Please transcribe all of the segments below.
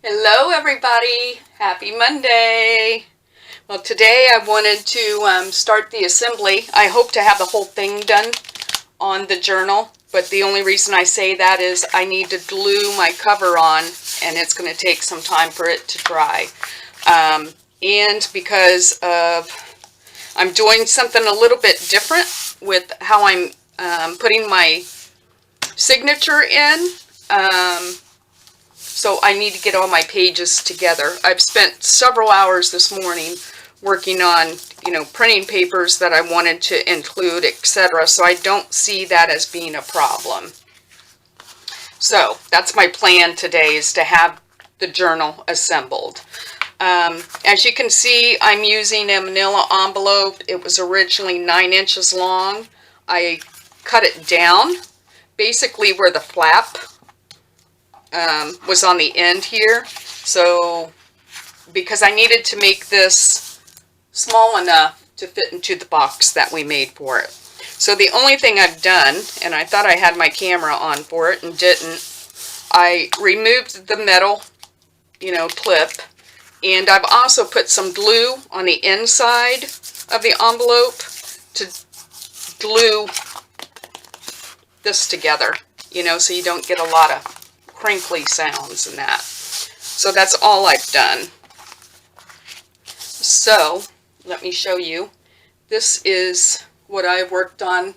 Hello everybody, happy Monday. Well, today I wanted to start the assembly. I hope to have the whole thing done on the journal, but the only reason I say that is I need to glue my cover on and it's going to take some time for it to dry. And because of I'm doing something a little bit different with how I'm putting my signature in. So I need to get all my pages together. I've spent several hours this morning working on, printing papers that I wanted to include, etc. So I don't see that as being a problem. So that's my plan today, is to have the journal assembled. As you can see, I'm using a manila envelope. It was originally 9 inches long. I cut it down, basically where the flap was on the end here. So because I needed to make this small enough to fit into the box that we made for it. So the only thing I've done, and I thought I had my camera on for it and didn't, I removed the metal, clip, and I've also put some glue on the inside of the envelope to glue this together, so you don't get a lot of crinkly sounds and that. So that's all I've done. So let me show you. This is what I worked on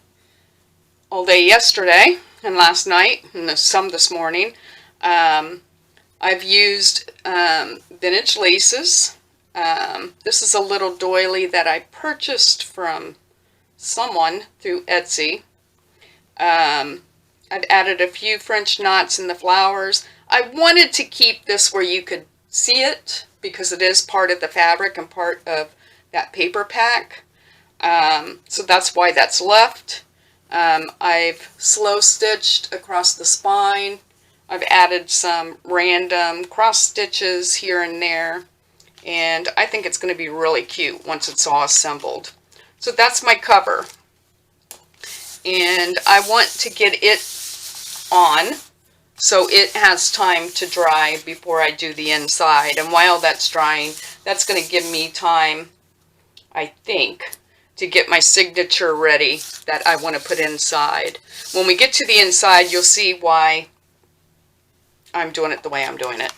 all day yesterday and last night and some this morning. I've used vintage laces. This is a little doily that I purchased from someone through Etsy. I've added a few French knots in the flowers. I wanted to keep this where you could see it because it is part of the fabric and part of that paper pack. So that's why that's left. I've slow stitched across the spine. I've added some random cross stitches here and there. And I think it's going to be really cute once it's all assembled. So that's my cover. And I want to get it on so it has time to dry before I do the inside. And while that's drying, that's going to give me time, I think, to get my signature ready that I want to put inside. When we get to the inside, you'll see why I'm doing it the way I'm doing it.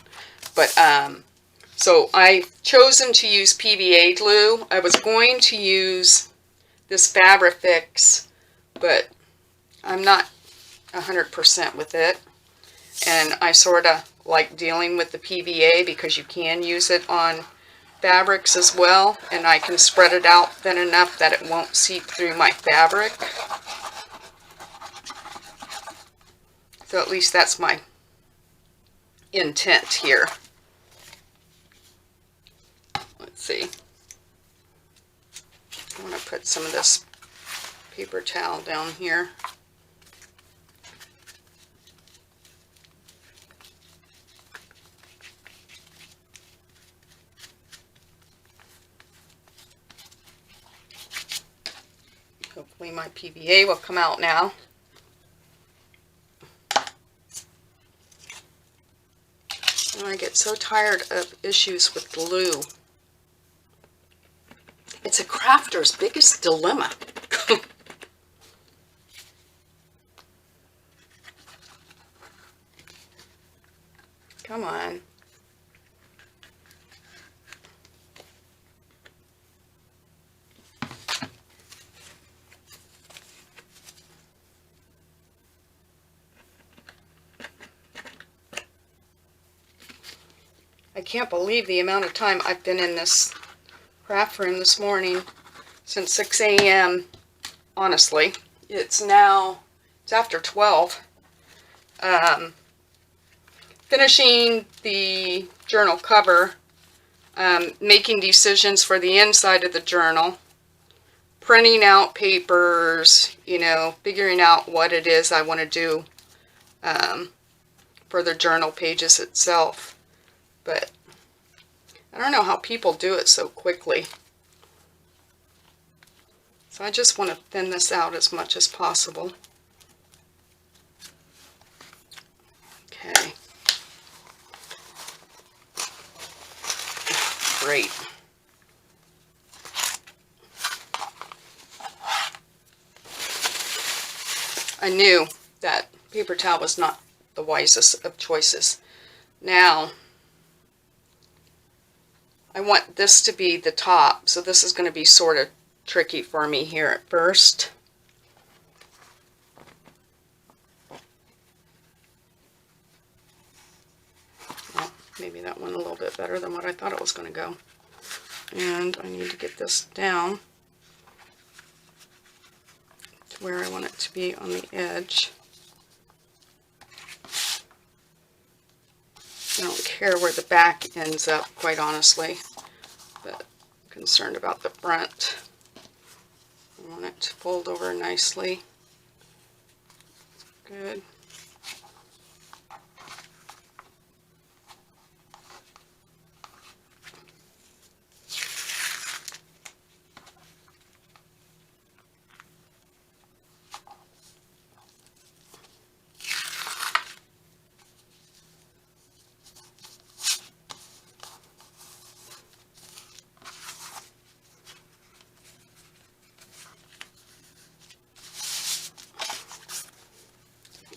But so I've chosen to use PVA glue. I was going to use this Fabrifix, but I'm not 100% with it. And I sort of like dealing with the PVA because you can use it on fabrics as well, and I can spread it out thin enough that it won't seep through my fabric. So at least that's my intent here. Let's see. I want to put some of this paper towel down here. Hopefully my PVA will come out now. And I get so tired of issues with glue. It's a crafter's biggest dilemma. Come on. I can't believe the amount of time I've been in this craft room this morning, since 6 a.m. Honestly, it's after 12. Finishing the journal cover, making decisions for the inside of the journal, printing out papers, figuring out what it is I want to do for the journal pages itself. But I don't know how people do it so quickly. So I just want to thin this out as much as possible. Okay. great. I knew that paper towel was not the wisest of choices. Now, I want this to be the top, so this is going to be sort of tricky for me here at first. Well, maybe that went a little bit better than what I thought it was going to go. And I need to get this down to where I want it to be on the edge. I don't care where the back ends up, quite honestly, but I'm concerned about the front. I want it to fold over nicely. Good.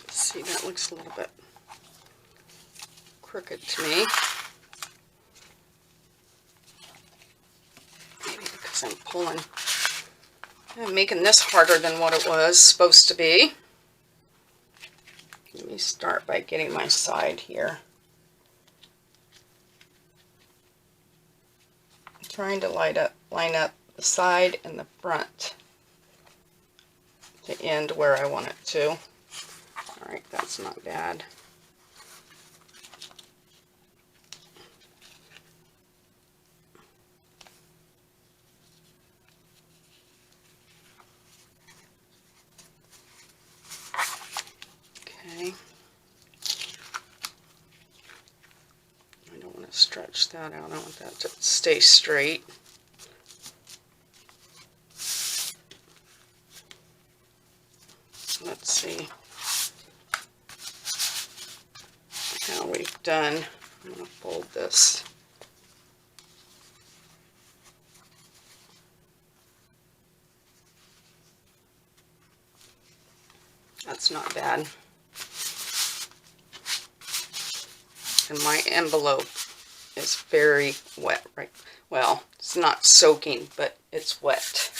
See, that looks a little bit crooked to me. Maybe because I'm pulling. I'm making this harder than what it was supposed to be. Let me start by getting my side here. I'm trying to line up the side and the front to end where I want it to. Alright, that's not bad. Okay. I don't want to stretch that out. I want that to stay straight. Let's see how we've done. I'm going to fold this. That's not bad. And my envelope is very wet, right? Well, it's not soaking, but it's wet.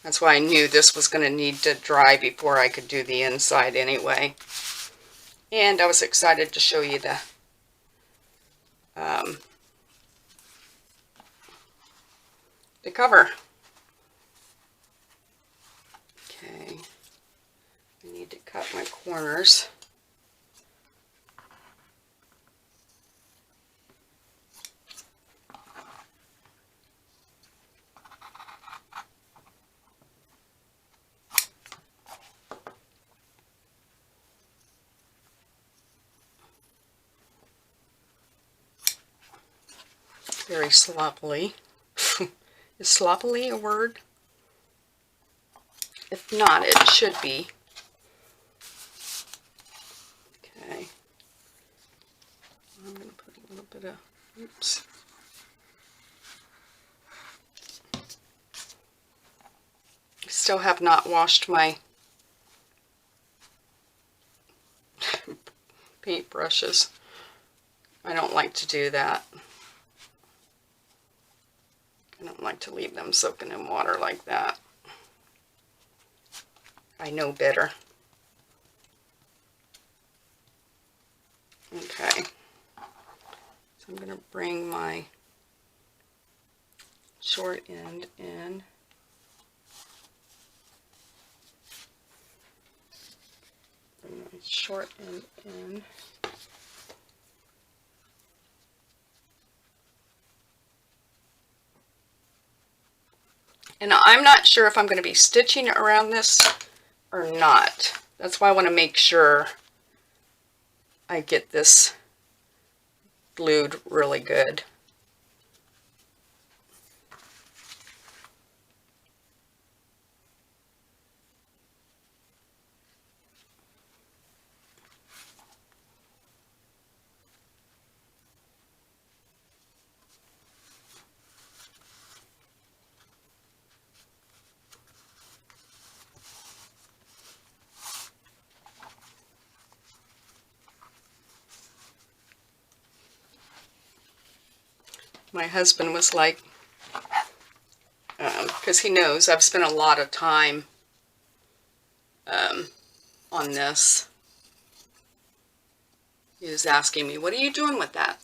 That's why I knew this was going to need to dry before I could do the inside anyway. And I was excited to show you the cover. Okay, I need to cut my corners. Very sloppily. Is sloppily a word? If not, it should be. Okay. I'm going to put a little bit of, oops. I still have not washed my paint brushes. I don't like to do that. I don't like to leave them soaking in water like that. I know better. Okay. So I'm going to bring my short end in. Bring my short end in. And I'm not sure if I'm going to be stitching around this or not. That's why I want to make sure I get this glued really good. My husband was like, because he knows I've spent a lot of time on this. He was asking me, what are you doing with that?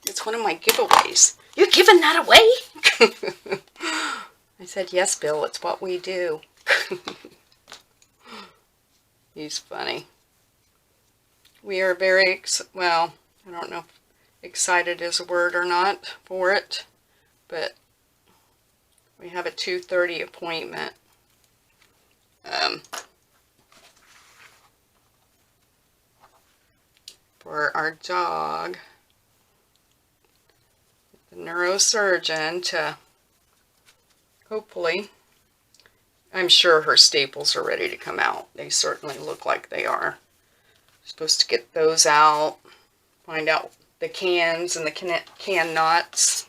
It's one of my giveaways. You're giving that away? I said, yes, Bill, it's what we do. He's funny. We are very, well, I don't know if excited is a word or not for it, but we have a 2:30 appointment. For our dog, the neurosurgeon, to hopefully, I'm sure her staples are ready to come out. They certainly look like they are. Supposed to get those out, find out the cans and the can knots,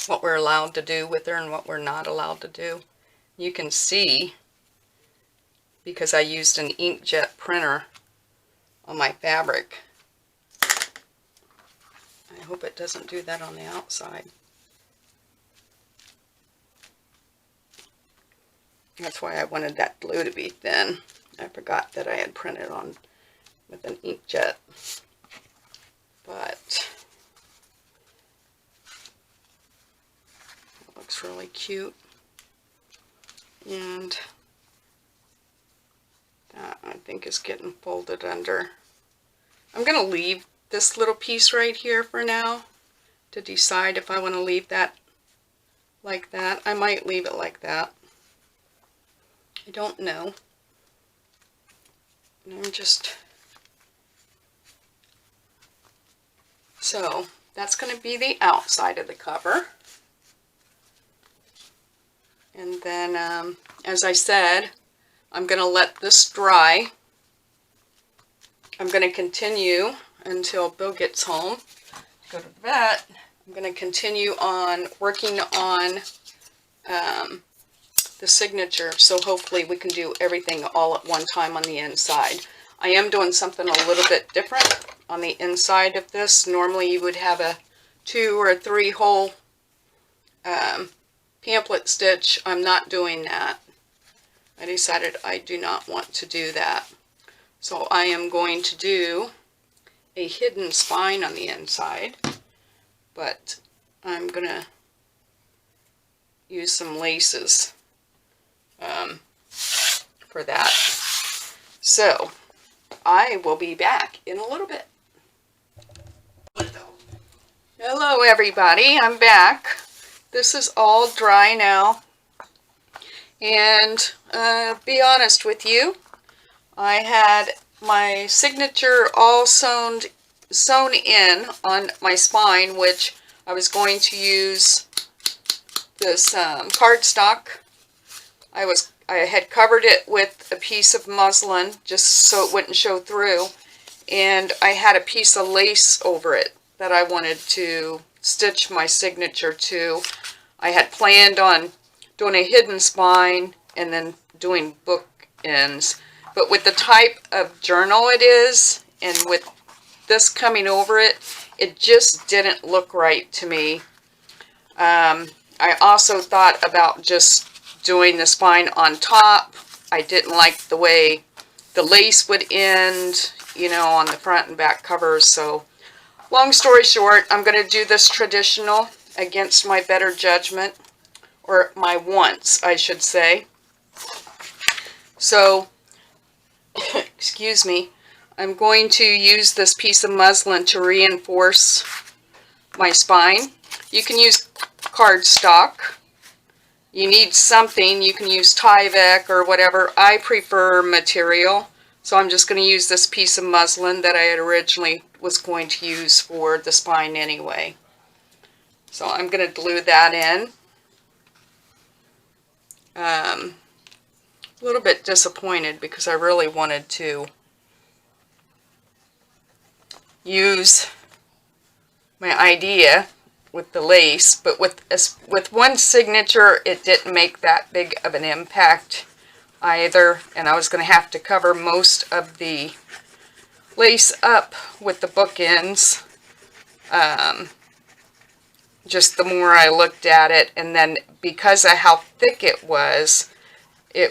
what we're allowed to do with her and what we're not allowed to do. You can see, because I used an inkjet printer on my fabric. I hope it doesn't do that on the outside. That's why I wanted that glue to be thin. I forgot that I had printed on with an inkjet. But it looks really cute. And that, I think, is getting folded under. I'm going to leave this little piece right here for now to decide if I want to leave that like that. I might leave it like that. I don't know. And I'm just... So, that's going to be the outside of the cover. And then, as I said, I'm going to let this dry. I'm going to continue until Bill gets home to go to the vet. I'm going to continue on working on the signature, so hopefully we can do everything all at one time on the inside. I am doing something a little bit different on the inside of this. Normally you would have a 2 or 3 hole pamphlet stitch. I'm not doing that. I decided I do not want to do that. So I am going to do a hidden spine on the inside, but I'm going to use some laces for that. So I will be back in a little bit. Hello everybody, I'm back. This is all dry now, and be honest with you, I had my signature all sewn in on my spine, which I was going to use this cardstock. I had covered it with a piece of muslin just so it wouldn't show through, and I had a piece of lace over it that I wanted to stitch my signature to. I had planned on doing a hidden spine and then doing book ends, but with the type of journal it is and with this coming over it, it just didn't look right to me. I also thought about just doing the spine on top. I didn't like the way the lace would end, you know, on the front and back covers. So long story short, I'm going to do this traditional against my better judgment, or my wants, I should say. So, excuse me, I'm going to use this piece of muslin to reinforce my spine. You can use cardstock. You need something. You can use Tyvek or whatever. I prefer material, so I'm just going to use this piece of muslin that I had originally was going to use for the spine anyway. So I'm going to glue that in. A little bit disappointed because I really wanted to use my idea with the lace, but with one signature it didn't make that big of an impact either, and I was going to have to cover most of the lace up with the bookends. just the more I looked at it, and then because of how thick it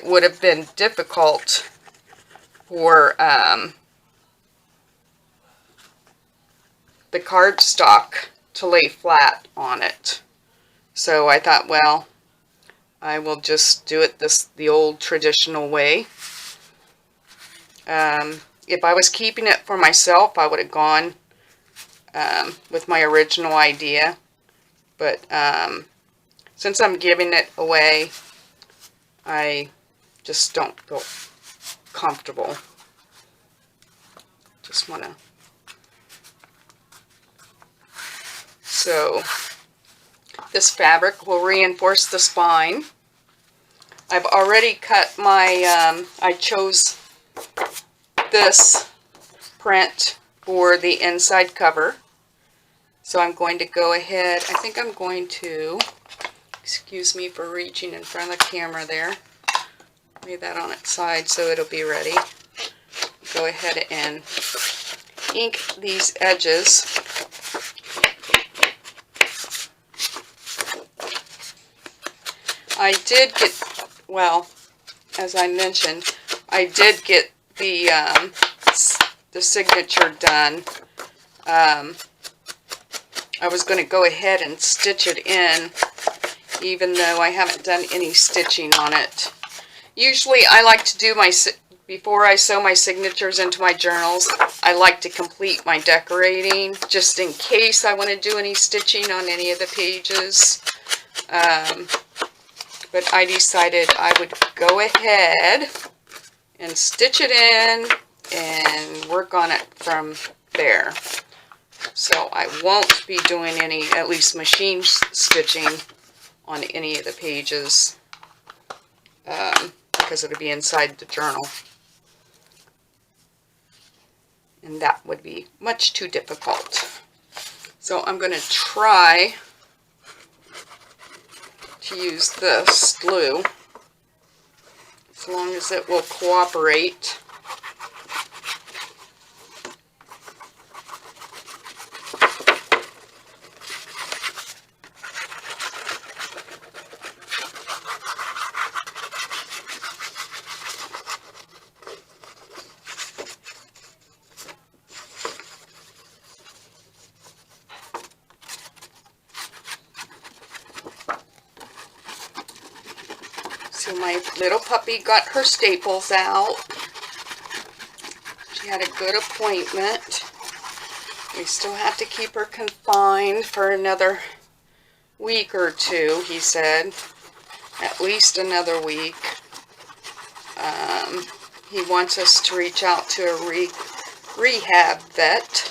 would have been difficult for the cardstock to lay flat on it. So I thought, well, I will just do it the old traditional way. If I was keeping it for myself, I would have gone with my original idea. But since I'm giving it away, I just don't feel comfortable. Just want to. So this fabric will reinforce the spine. I've already cut my, I chose this print for the inside cover. So I'm going to go ahead, I think I'm going to, excuse me for reaching in front of the camera there. Lay that on its side so it'll be ready. Go ahead and ink these edges. I did get, well, as I mentioned, I did get the signature done. I was going to go ahead and stitch it in, even though I haven't done any stitching on it. Usually I like to do my, before I sew my signatures into my journals, I like to complete my decorating, just in case I want to do any stitching on any of the pages. But I decided I would go ahead and stitch it in and work on it from there. So I won't be doing any, at least machine stitching on any of the pages because it'll be inside the journal. And that would be much too difficult. So I'm going to try to use this glue as long as it will cooperate. So my little puppy got her staples out. She had a good appointment. We still have to keep her confined for another week or two, he said. At least another week. He wants us to reach out to a rehab vet.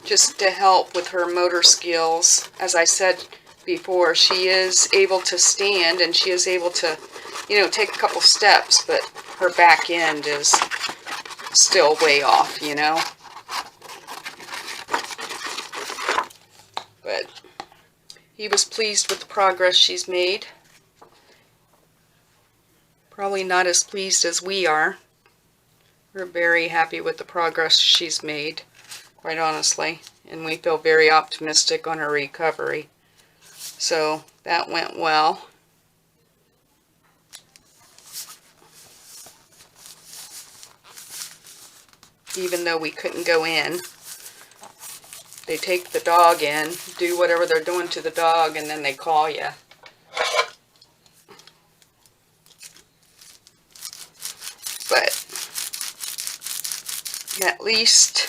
Just to help with her motor skills. As I said before, she is able to stand and she is able to, you know, take a couple steps, but her back end is still way off, you know. But he was pleased with the progress she's made. Probably not as pleased as we are. We're very happy with the progress she's made, quite honestly, and we feel very optimistic on her recovery. So that went well. Even though we couldn't go in. They take the dog in, do whatever they're doing to the dog, and then they call you. But at least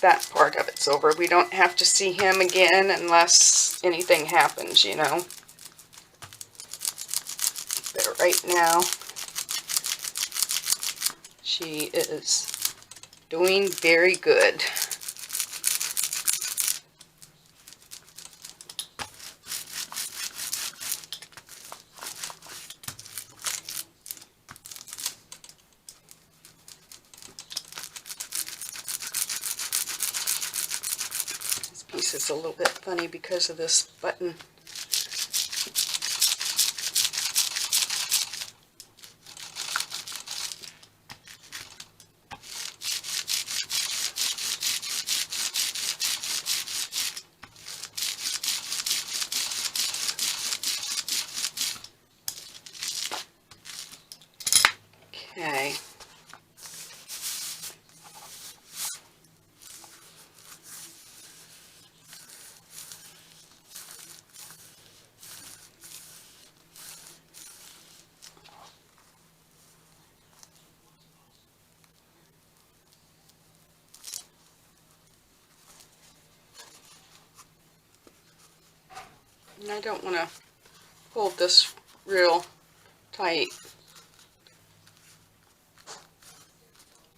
that part of it's over. We don't have to see him again unless anything happens, you know. But right now, she is doing very good. This is a little bit funny because of this button. Okay. And I don't want to hold this real tight.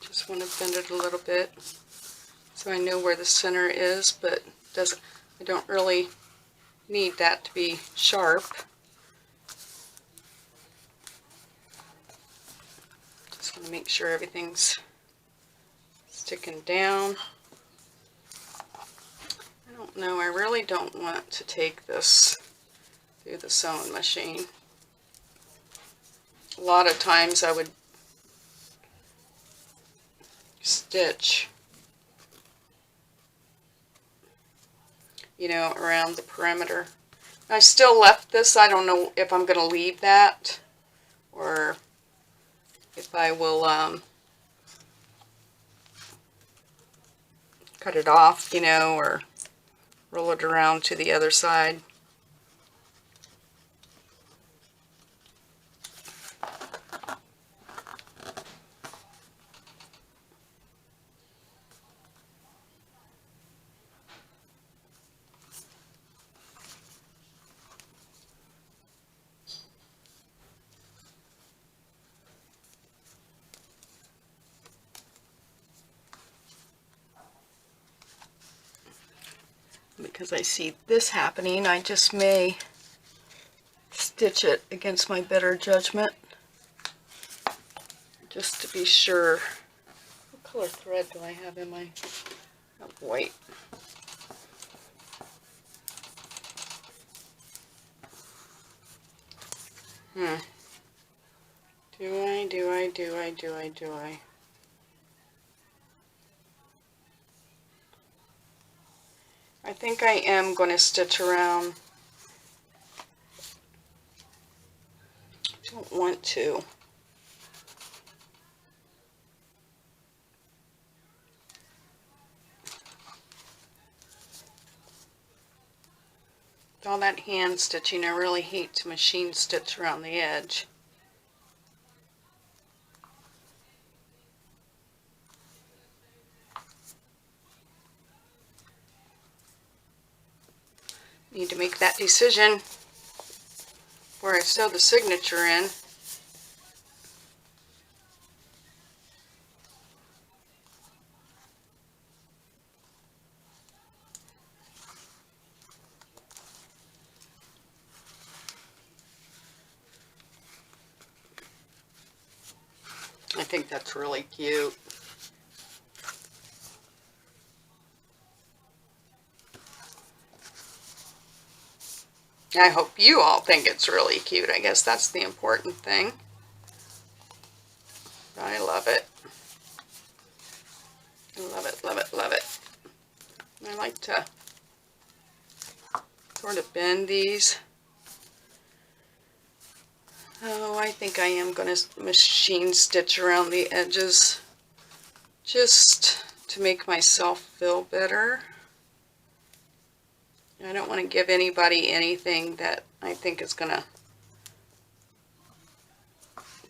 Just want to bend it a little bit so I know where the center is, but I don't really need that to be sharp. Just want to make sure everything's sticking down. I don't know, I really don't want to take this through the sewing machine. A lot of times I would stitch, you know, around the perimeter. I still left this. I don't know if I'm going to leave that or if I will cut it off, you know, or roll it around to the other side. Because I see this happening, I just may stitch it against my better judgment, just to be sure. What color thread do I have in my white? Do I? I think I am going to stitch around. I don't want to. With all that hand stitching, I really hate to machine stitch around the edge. Need to make that decision where I sew the signature in. I think that's really cute. I hope you all think it's really cute. I guess that's the important thing. I love it. I love it, love it, love it. I like to sort of bend these. Oh, I think I am going to machine stitch around the edges just to make myself feel better. I don't want to give anybody anything that I think is going to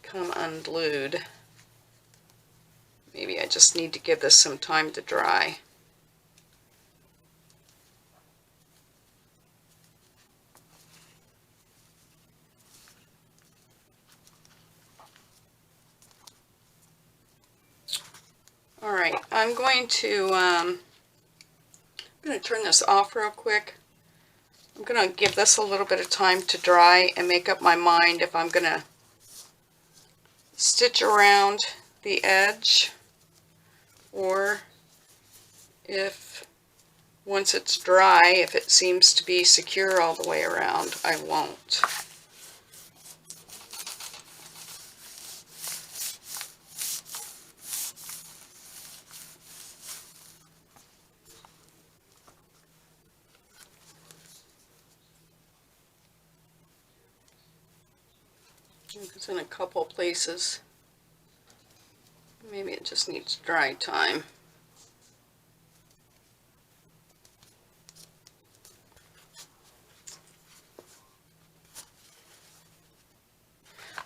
come unglued. Maybe I just need to give this some time to dry. All right, I'm going to turn this off real quick. I'm going to give this a little bit of time to dry and make up my mind if I'm going to stitch around the edge or if once it's dry, if it seems to be secure all the way around, I won't. It's in a couple places Maybe it just needs dry time.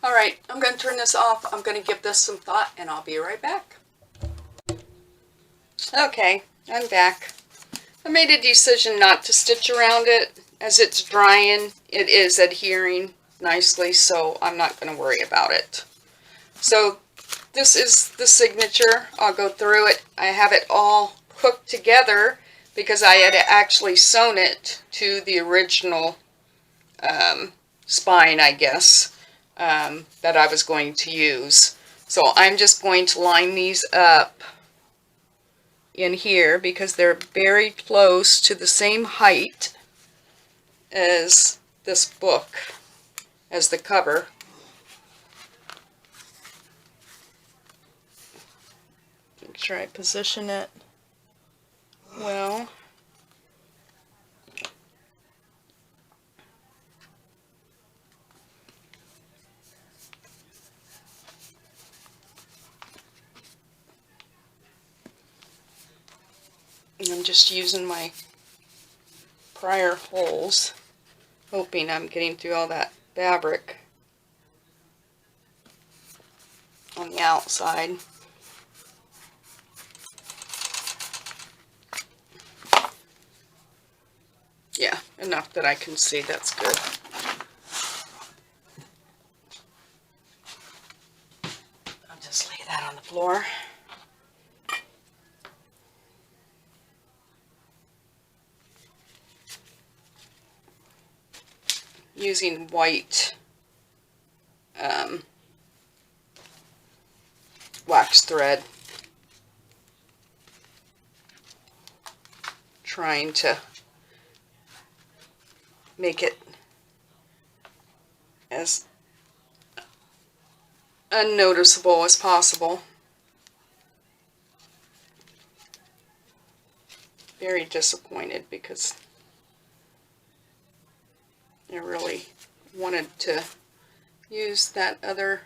Alright, I'm going to turn this off. I'm going to give this some thought and I'll be right back. Okay, I'm back. I made a decision not to stitch around it. As it's drying, it is adhering nicely, so I'm not going to worry about it. So this is the signature. I'll go through it. I have it all hooked together because I had actually sewn it to the original spine, I guess, that I was going to use. So I'm just going to line these up in here because they're very close to the same height as this book, as the cover. Make sure I position it well. And I'm just using my prior holes, hoping I'm getting through all that fabric on the outside. Yeah, enough that I can see. That's good. I'll just lay that on the floor. Using white wax thread, trying to make it as unnoticeable as possible. Very disappointed because I really wanted to use that other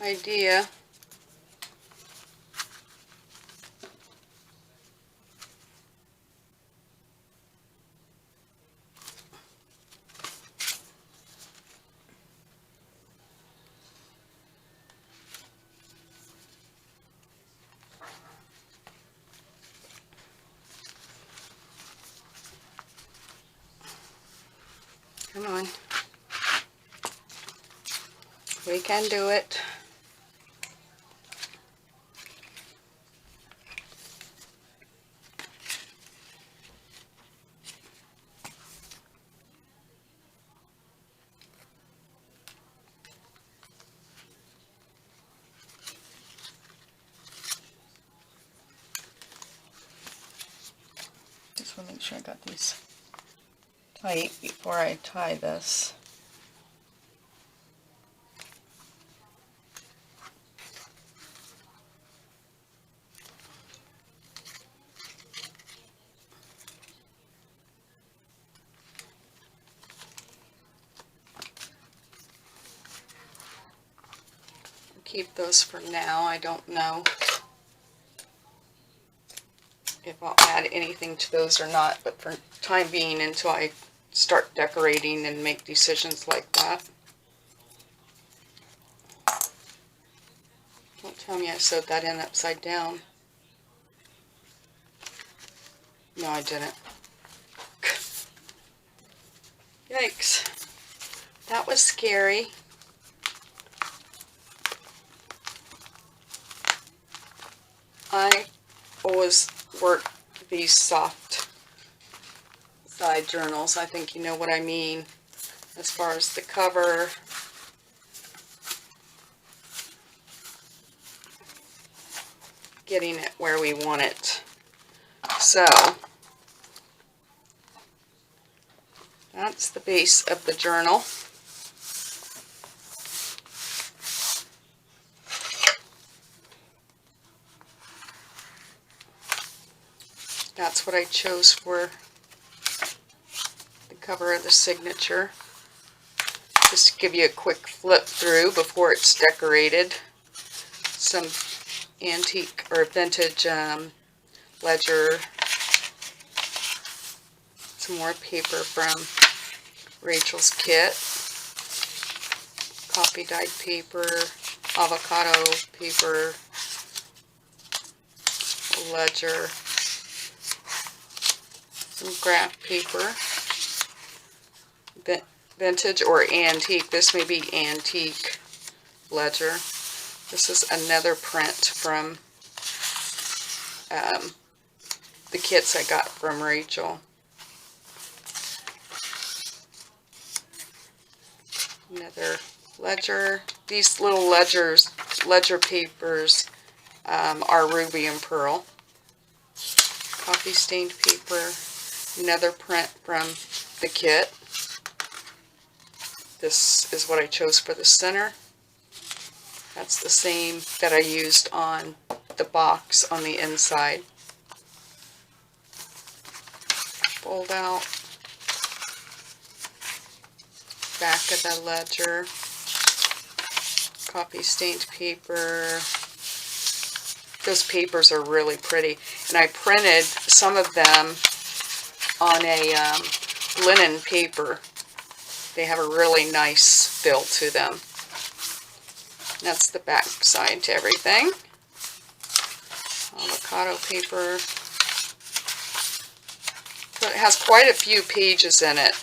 idea. Come on. We can do it. Just want to make sure I got these tight before I tie this. Keep those for now. I don't know if I'll add anything to those or not, but for time being, until I start decorating and make decisions like that. Don't tell me I sewed that in upside down. No, I didn't. Yikes. That was scary. I always work these soft side journals. I think you know what I mean as far as the cover. Getting it where we want it. So that's the base of the journal. That's what I chose for the cover of the signature. Just to give you a quick flip through before it's decorated. some antique or vintage ledger, some more paper from Rachel's kit, coffee dyed paper, avocado paper, ledger, some graph paper, vintage or antique. This may be antique ledger. This is another print from the kits I got from Rachel. Another ledger. These little ledger papers are ruby and pearl. Coffee stained paper. Another print from the kit. This is what I chose for the center. That's the same that I used on the box on the inside. Fold out. Back of the ledger. Coffee stained paper. Those papers are really pretty. And I printed some of them on a linen paper. They have a really nice feel to them. That's the back side to everything. Avocado paper. So it has quite a few pages in it.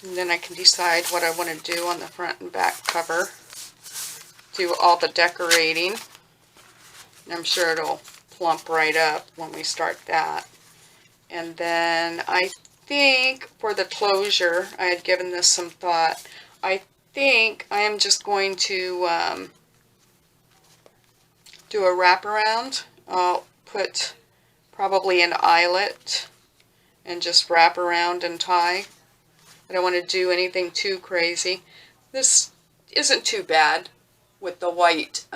And then I can decide what I want to do on the front and back cover. Do all the decorating. And I'm sure it'll plump right up when we start that. And then I think for the closure, I had given this some thought. I think I am just going to do a wraparound. I'll put probably an eyelet and just wrap around and tie. I don't want to do anything too crazy. This isn't too bad with the white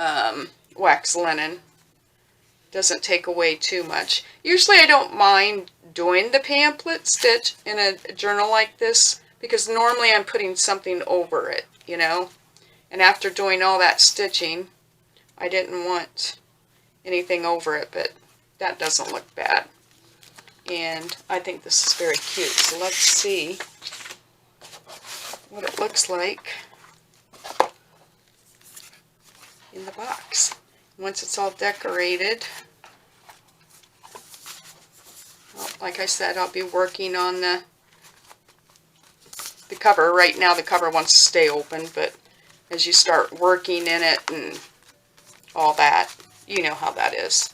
wax linen. Doesn't take away too much. Usually I don't mind doing the pamphlet stitch in a journal like this because normally I'm putting something over it, you know. And after doing all that stitching, I didn't want anything over it, but that doesn't look bad. And I think this is very cute. So let's see what it looks like in the box. Once it's all decorated, well, like I said, I'll be working on the cover. Right now the cover wants to stay open, but as you start working in it and all that, you know how that is.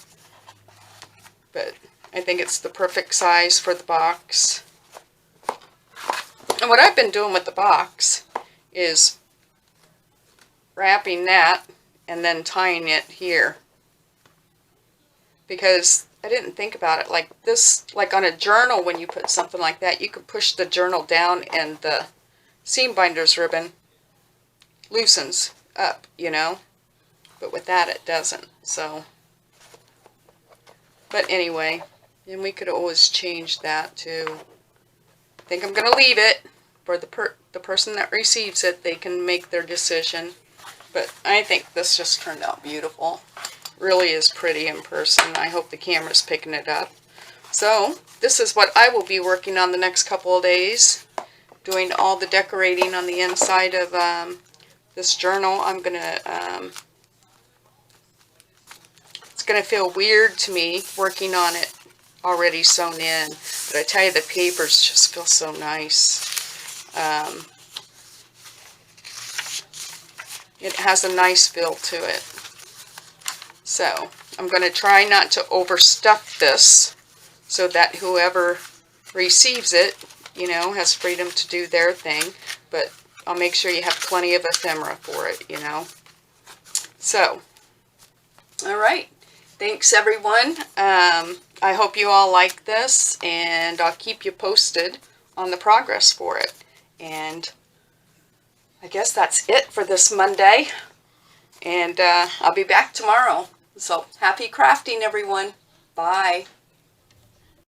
But I think it's the perfect size for the box. And what I've been doing with the box is wrapping that and then tying it here. Because I didn't think about it like this, like on a journal when you put something like that, you could push the journal down and the seam binder's ribbon loosens up, you know. But with that it doesn't, so. But anyway, and we could always change that to, I think I'm going to leave it for the person that receives it. They can make their decision. But I think this just turned out beautiful. Really is pretty in person. I hope the camera's picking it up. So this is what I will be working on the next couple of days. Doing all the decorating on the inside of this journal. I'm going to, it's going to feel weird to me working on it already sewn in. But I tell you, the papers just feel so nice. It has a nice feel to it. So I'm going to try not to overstuff this so that whoever receives it, you know, has freedom to do their thing. But I'll make sure you have plenty of ephemera for it, you know. So, all right. Thanks, everyone. I hope you all like this, and I'll keep you posted on the progress for it. And I guess that's it for this Monday. And I'll be back tomorrow. So, happy crafting, everyone. Bye.